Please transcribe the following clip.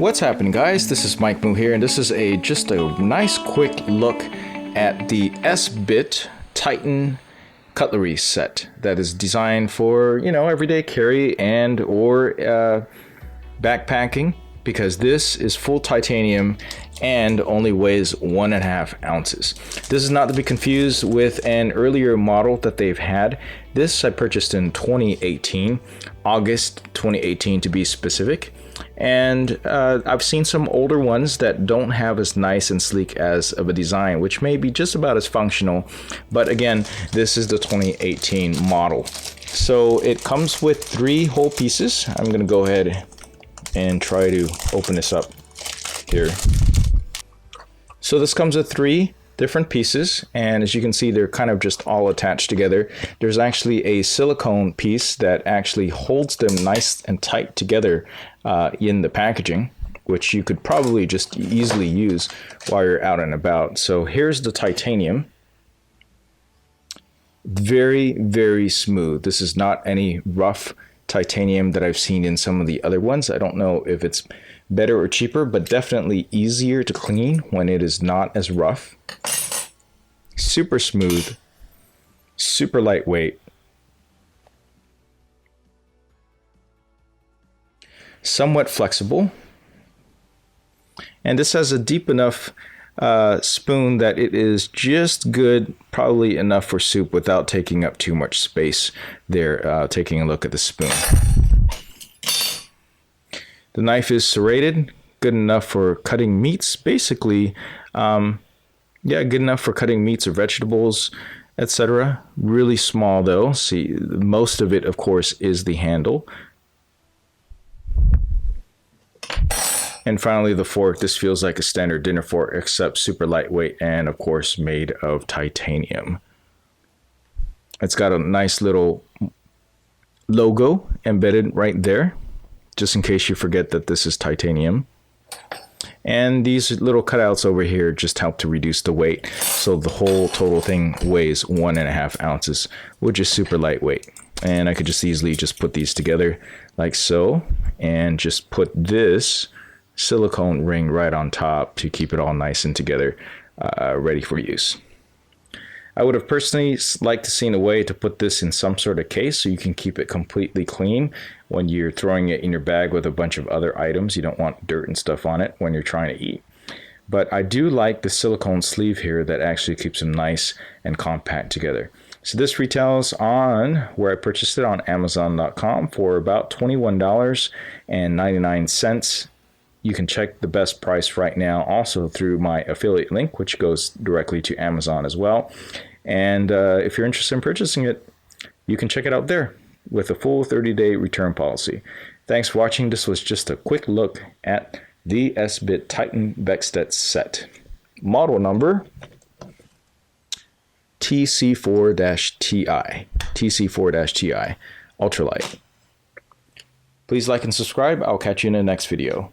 What's happening, guys? This is Mike Moo here, and this is just a nice quick look at the Esbit Titan cutlery set that is designed for, everyday carry and or backpacking, because this is full titanium and only weighs 1.5 ounces. This is not to be confused with an earlier model that they've had. This I purchased in 2018, August 2018 to be specific. And I've seen some older ones that don't have as nice and sleek as of a design, which may be just about as functional. But again, this is the 2018 model. So it comes with 3 whole pieces. I'm going to go ahead and try to open this up here. So this comes with 3 different pieces, and as you can see, they're kind of just all attached together. There's actually a silicone piece that actually holds them nice and tight together in the packaging, which you could probably just easily use while you're out and about. So here's the titanium. Very, very smooth. This is not any rough titanium that I've seen in some of the other ones. I don't know if it's better or cheaper, but definitely easier to clean when it is not as rough. Super smooth, super lightweight, somewhat flexible, and this has a deep enough spoon that it is just good, probably enough for soup without taking up too much space there. Taking a look at the spoon. The knife is serrated, good enough for cutting meats, basically. Good enough for cutting meats or vegetables, etc. Really small though. See, most of it, of course, is the handle. And finally, the fork. This feels like a standard dinner fork, except super lightweight and, of course, made of titanium. It's got a nice little logo embedded right there, just in case you forget that this is titanium. And these little cutouts over here just help to reduce the weight. So the whole total thing weighs 1.5 ounces, which is super lightweight. And I could just easily just put these together like so, and just put this silicone ring right on top to keep it all nice and together, ready for use. I would have personally liked to seen a way to put this in some sort of case so you can keep it completely clean when you're throwing it in your bag with a bunch of other items. You don't want dirt and stuff on it when you're trying to eat. But I do like the silicone sleeve here that actually keeps them nice and compact together. So this retails on where I purchased it on Amazon.com for about $21.99. You can check the best price right now also through my affiliate link, which goes directly to Amazon as well. And if you're interested in purchasing it, you can check it out there with a full 30-day return policy. Thanks for watching. This was just a quick look at the Esbit Titan Besteck-Set. Model number TC4-TI. TC4-TI. Ultralight. Please like and subscribe. I'll catch you in the next video.